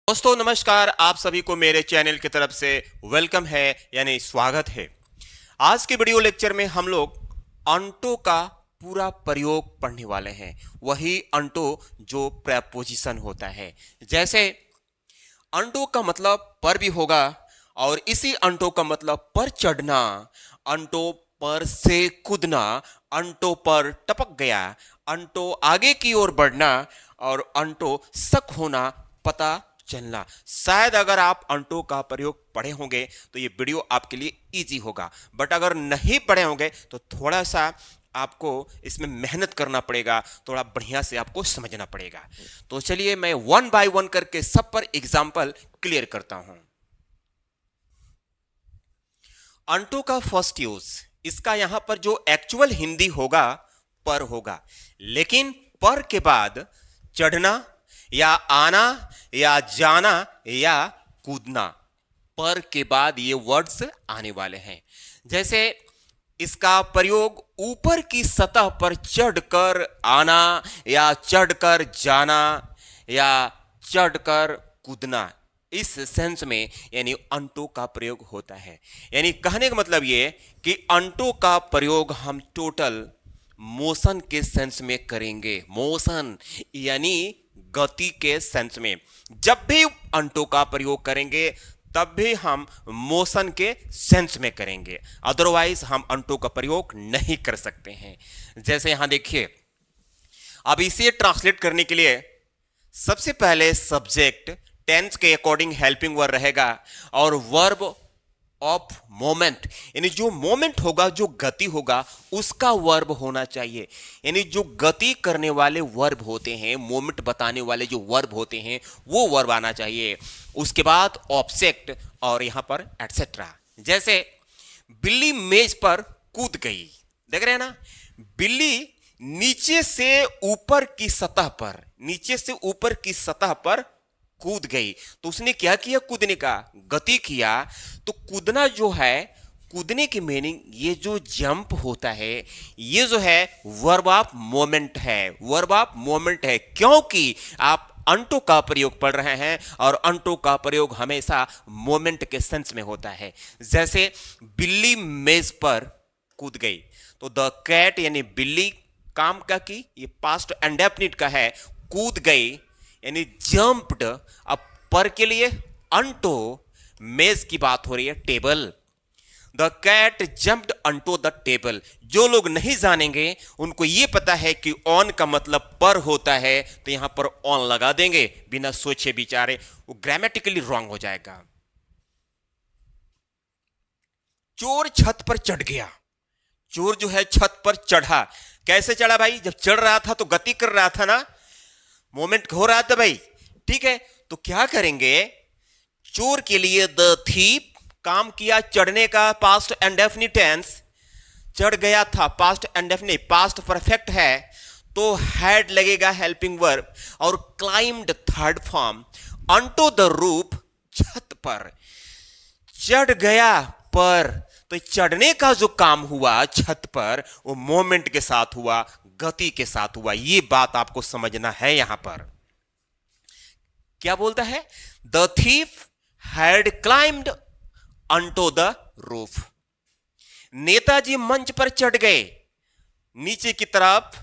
दोस्तों नमस्कार। आप सभी को मेरे चैनल की तरफ से वेलकम है यानी स्वागत है। आज के वीडियो लेक्चर में हम लोग अंटो का पूरा प्रयोग पढ़ने वाले हैं। वही अंटो जो प्रेपोजिशन होता है। जैसे अंटो का मतलब पर भी होगा और इसी अंटो का मतलब पर चढ़ना, अंटो पर से कूदना, अंटो पर टपक गया, अंटो आगे की ओर बढ़ना और अंटो शक होना, पता चलना। शायद अगर आप अंटो का प्रयोग पढ़े होंगे तो ये वीडियो आपके लिए इजी होगा, बट अगर नहीं पढ़े होंगे तो थोड़ा सा आपको इसमें मेहनत करना पड़ेगा, थोड़ा बढ़िया से आपको समझना पड़ेगा। तो चलिए मैं वन बाय वन करके सब पर एग्जाम्पल क्लियर करता हूं। अंटो का फर्स्ट यूज, इसका यहां पर जो एक्चुअल हिंदी होगा पर होगा, लेकिन पर के बाद चढ़ना या आना या जाना या कूदना, पर के बाद ये वर्ड्स आने वाले हैं। जैसे इसका प्रयोग ऊपर की सतह पर चढ़कर आना या चढ़कर जाना या चढ़कर कूदना, इस सेंस में यानी अंटो का प्रयोग होता है। यानी कहने का मतलब ये कि अंटो का प्रयोग हम टोटल मोशन के सेंस में करेंगे। मोशन यानी गति के सेंस में जब भी अंटो का प्रयोग करेंगे तब भी हम मोशन के सेंस में करेंगे, अदरवाइज हम अंटो का प्रयोग नहीं कर सकते हैं। जैसे यहां देखिए, अब इसे ट्रांसलेट करने के लिए सबसे पहले सब्जेक्ट टेंस के अकॉर्डिंग हेल्पिंग वर्ब रहेगा और वर्ब ऑफ मोमेंट, यानी जो मोमेंट होगा, जो गति होगा, उसका वर्ब होना चाहिए। यानी जो गति करने वाले वर्ब होते हैं, मोमेंट बताने वाले जो वर्ब होते हैं, वो वर्ब आना चाहिए। उसके बाद ऑब्जेक्ट और यहां पर एटसेट्रा। जैसे बिल्ली मेज पर कूद गई, देख रहे हैं ना, बिल्ली नीचे से ऊपर की सतह पर, नीचे से ऊपर की सतह पर कूद गई। तो उसने क्या किया? कूदने का गति किया। तो कूदना जो है, कूदने की मीनिंग ये जो जंप होता है, ये जो है वर्ब ऑफ मोमेंट है, वर्ब ऑफ मोमेंट है, क्योंकि आप अंटो का प्रयोग पढ़ रहे हैं और अंटो का प्रयोग हमेशा मोमेंट के सेंस में होता है। जैसे बिल्ली मेज पर कूद गई, तो द कैट यानी बिल्ली काम का की, ये पास्ट इंडेफिनिट का है, कूद गई यानी जंप्ड। अब पर के लिए अंटो, मेज की बात हो रही है, table. The cat jumped onto the table. जो लोग नहीं जानेंगे उनको ये पता है कि ऑन का मतलब पर होता है, तो यहां पर ऑन लगा देंगे बिना सोचे विचारे, वो ग्रामेटिकली रॉन्ग हो जाएगा। चोर छत पर चढ़ गया। चोर जो है छत पर चढ़ा। कैसे चढ़ा भाई? जब चढ़ रहा था तो गति कर रहा था ना, मोमेंट हो रहा था भाई, ठीक है। तो क्या करेंगे? चोर के लिए द थीप काम किया, चढ़ने का पास्ट इंडेफिनिट टेंस, चढ़ गया था पास्ट इंडेफिनिट, पास्ट परफेक्ट है तो हैड लगेगा हेल्पिंग वर्ब, और climbed third form, onto the roof, छत पर चढ़ गया। पर तो चढ़ने का जो काम हुआ छत पर, वो मोमेंट के साथ हुआ, गति के साथ हुआ। ये बात आपको समझना है। यहां पर क्या बोलता है? The thief had climbed onto the roof. Netaji मंच पर चढ़ गए, नीचे की तरफ,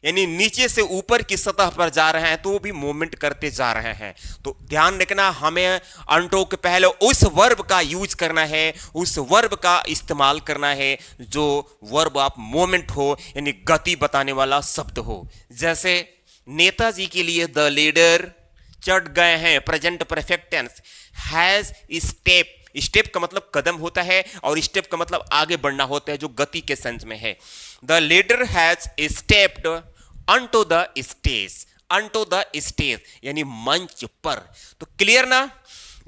यानी नीचे से ऊपर की सतह पर जा रहे हैं, तो वो भी मूवमेंट करते जा रहे हैं। तो ध्यान रखना, हमें अंटो के पहले उस वर्ब का यूज करना है, उस वर्ब का इस्तेमाल करना है जो वर्ब ऑफ मोमेंट हो, यानी गति बताने वाला शब्द हो। जैसे नेताजी के लिए द लीडर चढ़ गए हैं, present perfect tense, has step, step का मतलब कदम होता है और स्टेप का मतलब आगे बढ़ना होता है, जो गति के सेंस में है। The leader has stepped onto the stage, onto the stage यानी मंच पर। तो क्लियर ना?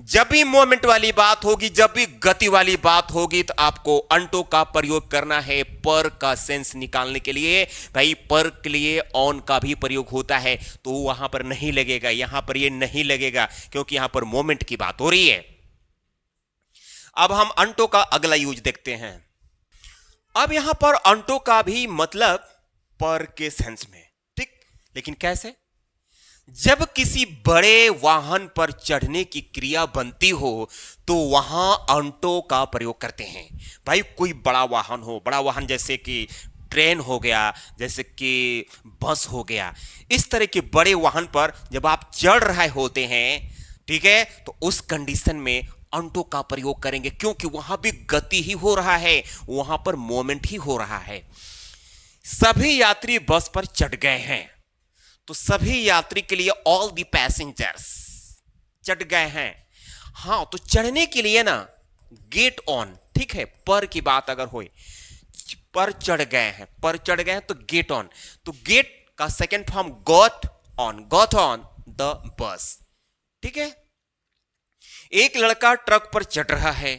जब भी मोमेंट वाली बात होगी, जब भी गति वाली बात होगी, तो आपको अंटो का प्रयोग करना है पर का सेंस निकालने के लिए। भाई पर के लिए ऑन का भी प्रयोग होता है, तो वहां पर नहीं लगेगा, यहां पर ये नहीं लगेगा, क्योंकि यहां पर मोमेंट की बात हो रही है। अब हम अंटो का अगला यूज देखते हैं। अब यहां पर अंटो का भी मतलब पर के सेंस में, ठीक, लेकिन कैसे? जब किसी बड़े वाहन पर चढ़ने की क्रिया बनती हो तो वहां अंटो का प्रयोग करते हैं। भाई कोई बड़ा वाहन हो, बड़ा वाहन जैसे कि ट्रेन हो गया, जैसे कि बस हो गया, इस तरह के बड़े वाहन पर जब आप चढ़ रहे होते हैं, ठीक है, तो उस कंडीशन में अंटो का प्रयोग करेंगे, क्योंकि वहां भी गति ही हो रहा है, वहां पर मोमेंट ही हो रहा है। सभी यात्री बस पर चढ़ गए हैं, तो सभी यात्री के लिए ऑल द पैसेंजर्स चढ़ गए हैं। हाँ, तो चढ़ने के लिए ना गेट ऑन, ठीक है, पर की बात अगर हो, पर चढ़ गए हैं, पर चढ़ गए हैं तो गेट ऑन, तो गेट का second form got on the bus, ठीक है। एक लड़का ट्रक पर चढ़ रहा है।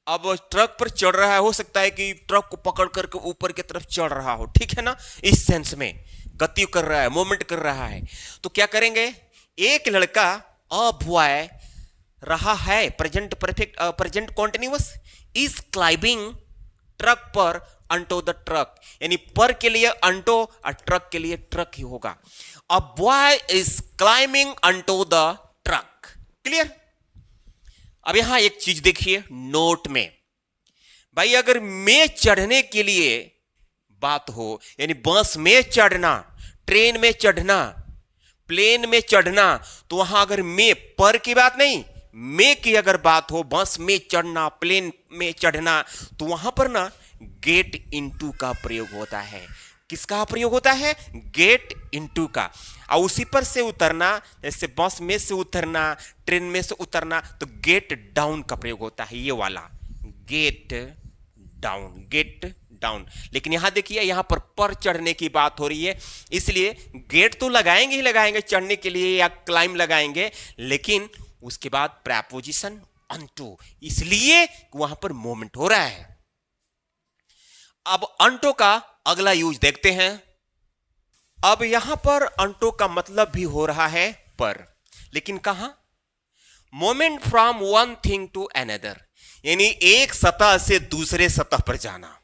अब ट्रक पर चढ़ रहा है, हो सकता है कि ट्रक को पकड़ करके ऊपर की तरफ चढ़ रहा हो, ठीक है ना, इस सेंस में गति कर रहा है, मूवमेंट कर रहा है। तो क्या करेंगे, एक लड़का अ बॉय रहा है, present perfect, present continuous, is climbing truck पर अंटो द ट्रक, यानी पर के लिए अंटो और ट्रक के लिए ट्रक ही होगा। A boy is climbing onto the truck. Clear. अब यहां एक चीज देखिए नोट में, भाई अगर में चढ़ने के लिए बात हो, यानी बस में चढ़ना, ट्रेन में चढ़ना, प्लेन में चढ़ना, तो वहां अगर में पर की बात नहीं, में की अगर बात हो, बस में चढ़ना, प्लेन में चढ़ना, तो वहां पर ना गेट इनटू का प्रयोग होता है। किसका प्रयोग होता है, गेट इनटू का। और उसी पर से उतरना, जैसे बस में से उतरना, ट्रेन में से उतरना, तो गेट डाउन का प्रयोग होता है, ये वाला गेट डाउन, गेट डाउन। लेकिन यहां देखिए, यहां पर चढ़ने की बात हो रही है, इसलिए गेट तो लगाएंगे ही लगाएंगे चढ़ने के लिए, या क्लाइम लगाएंगे, लेकिन उसके बाद प्रेपोजिशन अंटू, इसलिए वहां पर मूवमेंट हो रहा है। अब अंटो का अगला यूज देखते हैं। अब यहां पर अंटो का मतलब भी हो रहा है पर, लेकिन कहां, moment from one thing to another, यानी एक सतह से दूसरे सतह पर जाना।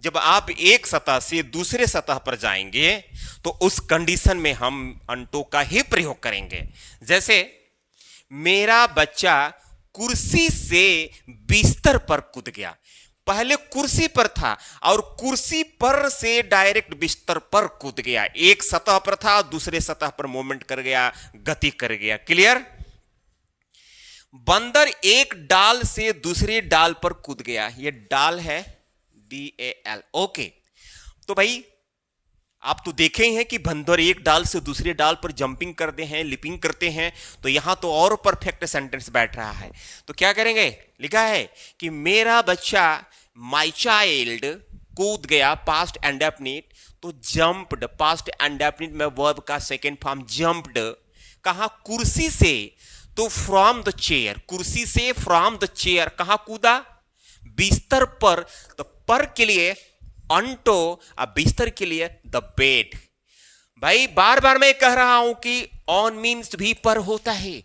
जब आप एक सतह से दूसरे सतह पर जाएंगे तो उस कंडीशन में हम अंटो का ही प्रयोग करेंगे। जैसे मेरा बच्चा कुर्सी से बिस्तर पर कूद गया, पहले कुर्सी पर था और कुर्सी पर से डायरेक्ट बिस्तर पर कूद गया, एक सतह पर था दूसरे सतह पर मूवमेंट कर गया, गति कर गया। क्लियर। बंदर एक डाल से दूसरे डाल पर कूद गया, ये डाल है DAL, ओके। तो भाई आप तो देखे हैं कि बंदर एक डाल से दूसरे डाल पर जंपिंग करते हैं, लिपिंग करते हैं, तो यहां तो और परफेक्ट सेंटेंस बैठ रहा है। तो क्या करेंगे, लिखा है कि मेरा बच्चा, माई चाइल्ड, कूद गया, पास्ट इंडेफिनिट, तो जंप्ड, पास्ट इंडेफिनिट में वर्ब का सेकेंड फॉर्म जंप्ड, कहां, कुर्सी से, तो फ्रॉम द चेयर, कुर्सी से फ्रॉम द चेयर, कहां कूदा, बिस्तर पर, तो पर के लिए अंटो, अब बिस्तर के लिए द बेड। भाई बार बार मैं कह रहा हूं कि ऑन मीन्स भी पर होता है,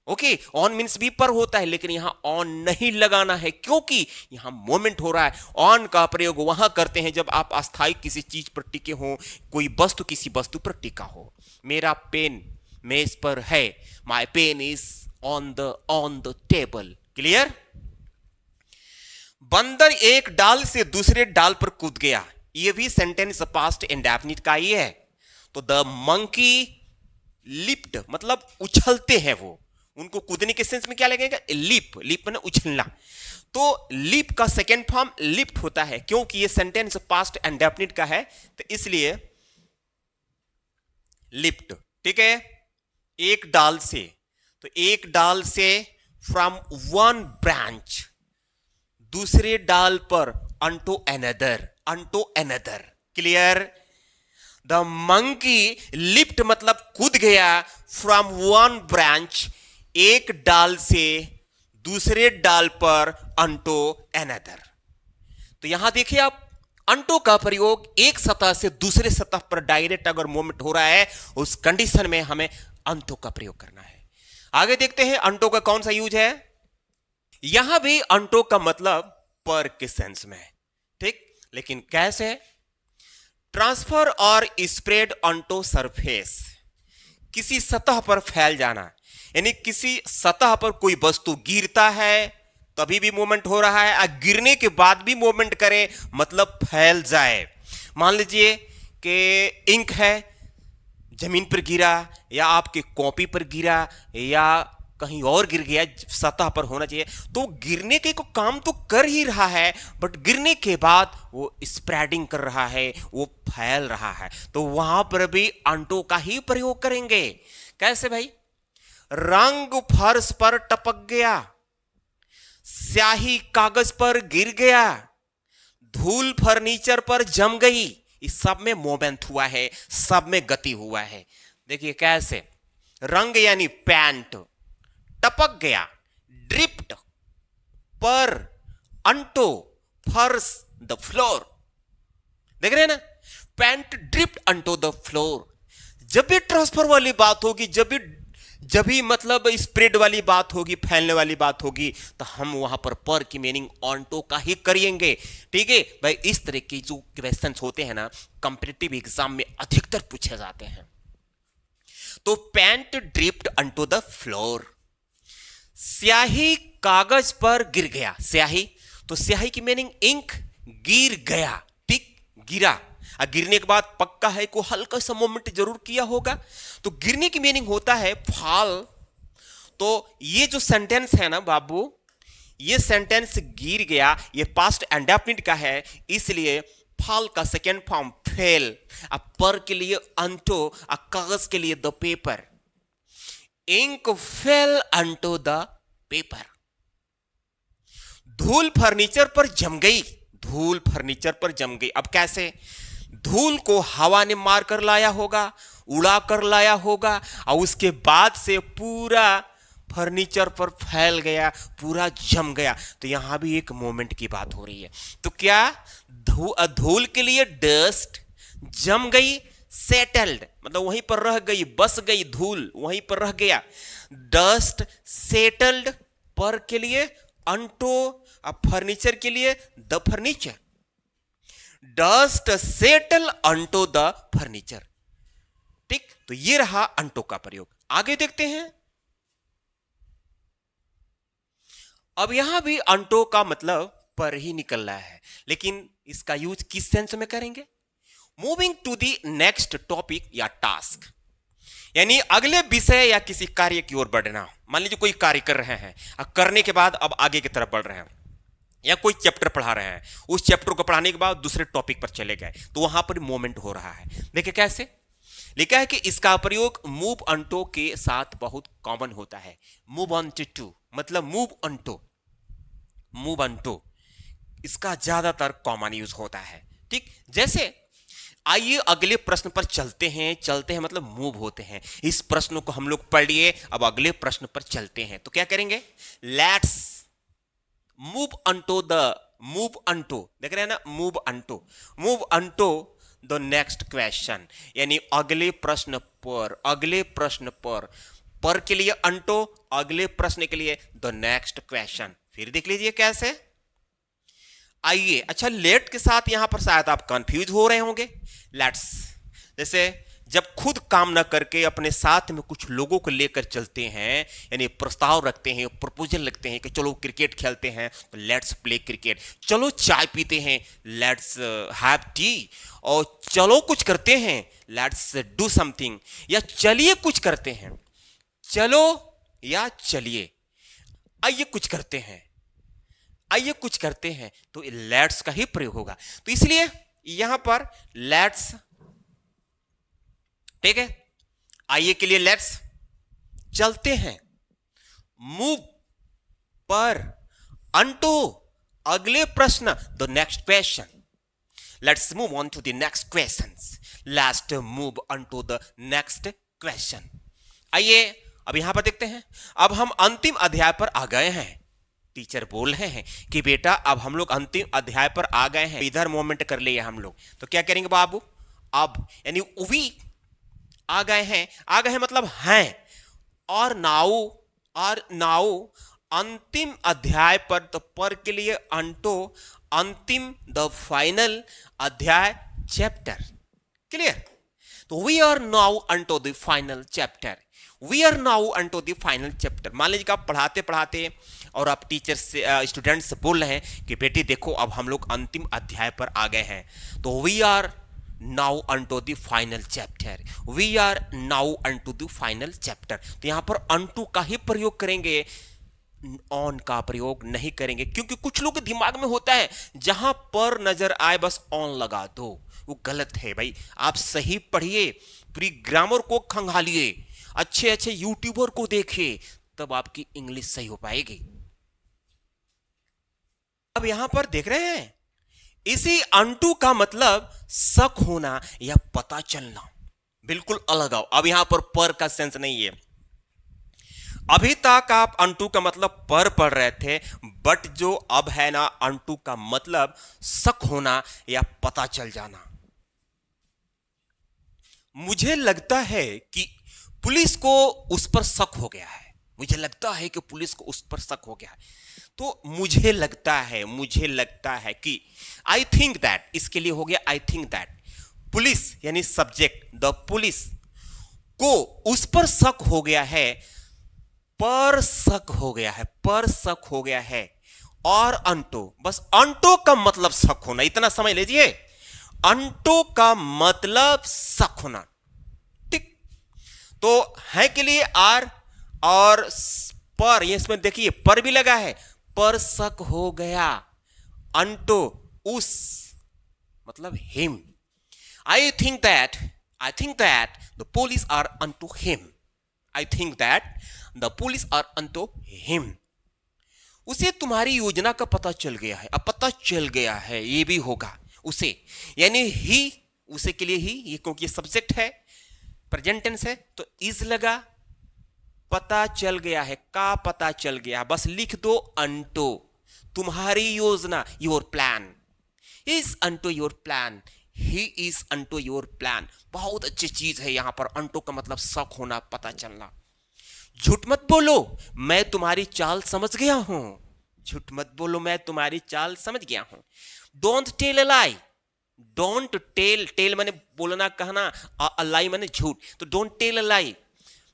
ओके, ऑन मीन्स भी पर होता है, लेकिन यहां ऑन नहीं लगाना है, क्योंकि यहां मोमेंट हो रहा है। ऑन का प्रयोग वहां करते हैं जब आप अस्थायी किसी चीज पर टिके हो, कोई वस्तु किसी वस्तु पर टिका हो। मेरा पेन मेज पर है, my pen is on the table. Clear. बंदर एक डाल से दूसरे डाल पर कूद गया, यह भी सेंटेंस पास्ट इंडेफिनिट का ही है। तो द मंकी लिप्ड, मतलब उछलते हैं वो, उनको कूदने के सेंस में क्या लगेगा, लिप, लिप ने उछलना, तो लिप का सेकेंड फॉर्म लिफ्ट होता है, क्योंकि ये सेंटेंस पास्ट इंडेफिनिट का है, तो इसलिए लिफ्ट, ठीक है। एक डाल से, तो एक डाल से फ्रॉम वन ब्रांच, दूसरे डाल पर, onto another, onto another. Clear. The monkey lift मतलब कूद गया, फ्रॉम वन ब्रांच, एक डाल से दूसरे डाल पर, अंटो अनदर। तो यहां देखिए आप, अंटो का प्रयोग एक सतह से दूसरे सतह पर डायरेक्ट अगर मूवमेंट हो रहा है, उस कंडीशन में हमें अंटो का प्रयोग करना है। आगे देखते हैं अंटो का कौन सा यूज है। यहां भी अंटो का मतलब पर के सेंस में, ठीक, लेकिन कैसे, ट्रांसफर और स्प्रेड ऑन्टो सरफेस, किसी सतह पर फैल जाना, यानी किसी सतह पर कोई वस्तु गिरता है तभी भी मूवमेंट हो रहा है, और गिरने के बाद भी मूवमेंट करे मतलब फैल जाए। मान लीजिए कि इंक है, जमीन पर गिरा या आपके कॉपी पर गिरा या कहीं और गिर गया, सतह पर होना चाहिए, तो गिरने के को काम तो कर ही रहा है, बट गिरने के बाद वो स्प्रेडिंग कर रहा है, वो फैल रहा है, तो वहां पर भी अंटो का ही प्रयोग करेंगे। कैसे भाई? रंग फर्श पर टपक गया, स्याही कागज पर गिर गया, धूल फर्नीचर पर जम गई, इस सब में मोमेंट हुआ है, सब में गति हुआ है। देखिए कैसे, रंग यानी पेंट, टपक गया, ड्रिप्ट, पर, अंटो, फर्श, द फ्लोर। देख रहे हैं ना, paint dripped onto the floor. जब भी ट्रांसफर वाली बात होगी, जब भी मतलब स्प्रेड वाली बात होगी, फैलने वाली बात होगी, तो हम वहां पर की मीनिंग ऑन्टो का ही करेंगे। ठीक है भाई, इस तरह के जो क्वेश्चंस होते हैं ना, कॉम्पिटिटिव एग्जाम में अधिकतर पूछे जाते हैं। तो paint dripped onto the floor, स्याही कागज पर गिर गया, स्याही, तो स्याही की मीनिंग इंक, गिर गया, ठीक, गिरा, और गिरने के बाद पक्का है को हल्का सा मोमेंट जरूर किया होगा, तो गिरने की मीनिंग होता है फॉल। तो ये जो सेंटेंस है ना बाबू, ये सेंटेंस गिर गया, ये पास्ट इंडेफिनिट का है, इसलिए फॉल का सेकेंड फॉर्म फेल, अब पर के लिए अंटो, और कागज के लिए the paper, ink fell onto the paper. धूल फर्नीचर पर जम गई, धूल फर्नीचर पर जम गई, अब कैसे? धूल को हवा ने मार कर लाया होगा, उड़ा कर लाया होगा, और उसके बाद से पूरा फर्नीचर पर फैल गया, पूरा जम गया, तो यहां भी एक मोमेंट की बात हो रही है। तो क्या धूल के लिए डस्ट, जम गई, सेटल्ड मतलब वहीं पर रह गई, बस गई, धूल वहीं पर रह गया, डस्ट सेटल्ड, पर के लिए अंटो, अब फर्नीचर के लिए the furniture, dust settle onto the furniture. ठीक, तो ये रहा अंटो का प्रयोग। आगे देखते हैं, अब यहां भी अंटो का मतलब पर ही निकल रहा है, लेकिन इसका यूज किस सेंस में करेंगे? Moving to the next topic या टास्क, यानी अगले विषय या किसी कार्य की ओर बढ़ना। मान लीजिए कोई कार्य कर रहे हैं, करने के बाद अब आगे की तरफ बढ़ रहे हैं, या कोई चैप्टर पढ़ा रहे हैं, उस चैप्टर को पढ़ाने के बाद दूसरे टॉपिक पर चले गए, तो वहां पर मूवमेंट हो रहा है। देखिए कैसे लिखा है कि इसका प्रयोग मूव अंटो के साथ बहुत कॉमन होता है। मूव ऑन टू मतलब मूव अंटो, मूव अंटो इसका ज्यादातर कॉमन यूज होता है। ठीक, जैसे आइए अगले प्रश्न पर चलते हैं मतलब मूव होते हैं। इस प्रश्न को हम लोग पढ़ लिए, अब अगले प्रश्न पर चलते हैं। तो क्या करेंगे? Let's move onto the, move onto देख रहे हैं ना, move onto the next question, यानी अगले प्रश्न पर, अगले प्रश्न पर के लिए अंटो, अगले प्रश्न के लिए द नेक्स्ट क्वेश्चन। फिर देख लीजिए कैसे। आइए, अच्छा लेट के साथ यहां पर शायद आप कंफ्यूज हो रहे होंगे। लेट्स जैसे जब खुद काम ना करके अपने साथ में कुछ लोगों को लेकर चलते हैं, यानी प्रस्ताव रखते हैं, प्रपोजल रखते हैं कि चलो क्रिकेट खेलते हैं, तो लेट्स प्ले क्रिकेट, चलो चाय पीते हैं, लेट्स हैव टी, और चलो कुछ करते हैं, लेट्स डू समथिंग, या चलिए कुछ करते हैं, चलो या चलिए, आइए कुछ करते हैं, आइए कुछ करते हैं, तो लेट्स का ही प्रयोग होगा। तो इसलिए यहां पर लेट्स, ठीक है, आइए के लिए लेट्स, चलते हैं, मूव पर, अंटू अगले प्रश्न the next question, let's move on to the next questions, let's move on to the next question. आइए अब यहां पर देखते हैं, अब हम अंतिम अध्याय पर आ गए हैं। टीचर बोल रहे हैं कि बेटा अब हम लोग अंतिम अध्याय पर आ गए हैं, इधर मूवमेंट कर लिए हम लोग, तो क्या करेंगे बाबू? अब यानी वी आ गए हैं मतलब हैं, और नाउ अंतिम अध्याय पर, तो पर के लिए अंटो, अंतिम द फाइनल अध्याय चैप्टर, क्लियर। तो we are now onto the final chapter, we are now onto the final chapter. मान लीजिए कि आप पढ़ाते पढ़ाते और आप टीचर से स्टूडेंट से बोल रहे हैं कि बेटी देखो अब हम लोग अंतिम अध्याय पर आ गए हैं, तो we are now onto the final chapter, we are now onto the final chapter. तो यहां पर अनटू का ही प्रयोग करेंगे, ऑन का प्रयोग नहीं करेंगे, क्योंकि कुछ लोग के दिमाग में होता है जहां पर नजर आए बस ऑन लगा दो, वो गलत है भाई। आप सही पढ़िए, पूरी ग्रामर को खंगालिए, अच्छे अच्छे यूट्यूबर को देखिए, तब आपकी इंग्लिश सही हो पाएगी। अब यहां पर देख रहे हैं, इसी अनटू का मतलब शक होना या पता चलना, बिल्कुल अलग आओ। अब यहां पर का सेंस नहीं है। अभी तक आप अनटू का मतलब पर पढ़ रहे थे, बट जो अब है ना, अनटू का मतलब शक होना या पता चल जाना। मुझे लगता है कि पुलिस को उस पर शक हो गया है, मुझे लगता है कि पुलिस को उस पर शक हो गया है। तो मुझे लगता है कि आई थिंक दैट, इसके लिए हो गया आई थिंक दैट। पुलिस यानी सब्जेक्ट, द पुलिस को उस पर शक हो गया है, पर शक हो गया है, पर शक हो गया है। और अंटो, बस अंटो का मतलब शक होना, इतना समझ लीजिए, अंटो का मतलब शक होना। ठीक, तो है के लिए आर और पर, ये इसमें देखिए पर भी लगा है, पर शक हो गया। अंटो उस मतलब him. I think that the police are onto him, I think that the police are onto him. उसे तुम्हारी योजना का पता चल गया है, अब पता चल गया है ये भी होगा उसे, यानी ही, उसे के लिए ही, ये क्योंकि सब्जेक्ट है, प्रेजेंट टेंस है, तो इज लगा, पता चल गया है, का पता चल गया, बस लिख दो अनटू तुम्हारी योजना, your plan is unto your plan, he is unto your plan. बहुत अच्छी चीज है यहां पर, अनटू का मतलब शक होना, पता चलना। झूठ मत बोलो, मैं तुम्हारी चाल समझ गया हूं, झूठ मत बोलो, मैं तुम्हारी चाल समझ गया हूं। Don't tell a lie, don't tell, tell मैंने बोलना कहना, अ लाई मैंने झूठ, तो डोंट टेल अ लाई,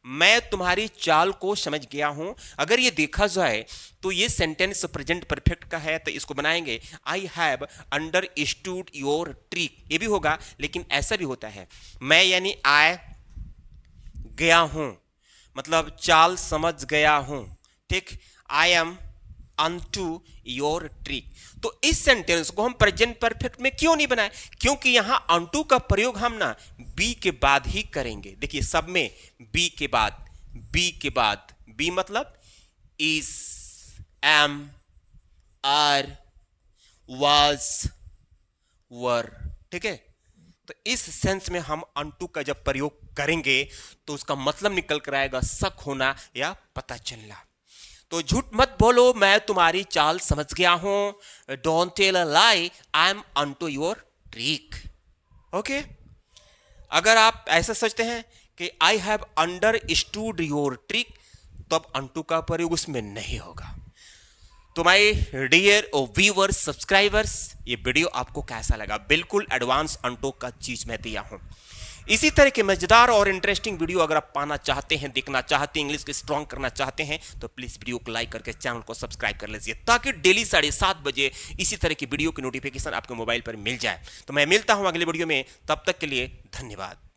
मैं तुम्हारी चाल को समझ गया हूं। अगर ये देखा जाए तो ये सेंटेंस प्रेजेंट परफेक्ट का है, तो इसको बनाएंगे आई हैव अंडरस्टूड योर ट्रिक, ये भी होगा, लेकिन ऐसा भी होता है, मैं यानी आए गया हूं, मतलब चाल समझ गया हूं। ठीक, आई एम अनटू योर ट्रिक। तो इस सेंटेंस को हम प्रेजेंट परफेक्ट में क्यों नहीं बनाए, क्योंकि यहां अनटू का प्रयोग हम ना बी के बाद ही करेंगे। देखिए सब में बी के बाद, बी के बाद, बी मतलब इज, एम, आर, वाज, वर। ठीक है, तो इस सेंस में हम अनटू का जब प्रयोग करेंगे तो उसका मतलब निकल कर आएगा शक होना या पता चलना। तो झूठ मत बोलो, मैं तुम्हारी चाल समझ गया हूं, don't tell a lie, I am onto your trick. Okay, अगर आप ऐसा सोचते हैं कि I have understood your trick, तब अनटू का प्रयोग उसमें नहीं होगा। तो my dear viewers, subscribers, video वीडियो आपको कैसा लगा? बिल्कुल एडवांस अनटू का चीज मैं दिया हूं। इसी तरह के मजेदार और इंटरेस्टिंग वीडियो अगर आप पाना चाहते हैं, देखना चाहते हैं, इंग्लिश को स्ट्रॉन्ग करना चाहते हैं, तो प्लीज वीडियो को लाइक करके चैनल को सब्सक्राइब कर लीजिए, ताकि डेली 7:30 बजे इसी तरह की वीडियो की नोटिफिकेशन आपके मोबाइल पर मिल जाए। तो मैं मिलता हूं अगले वीडियो में, तब तक के लिए धन्यवाद।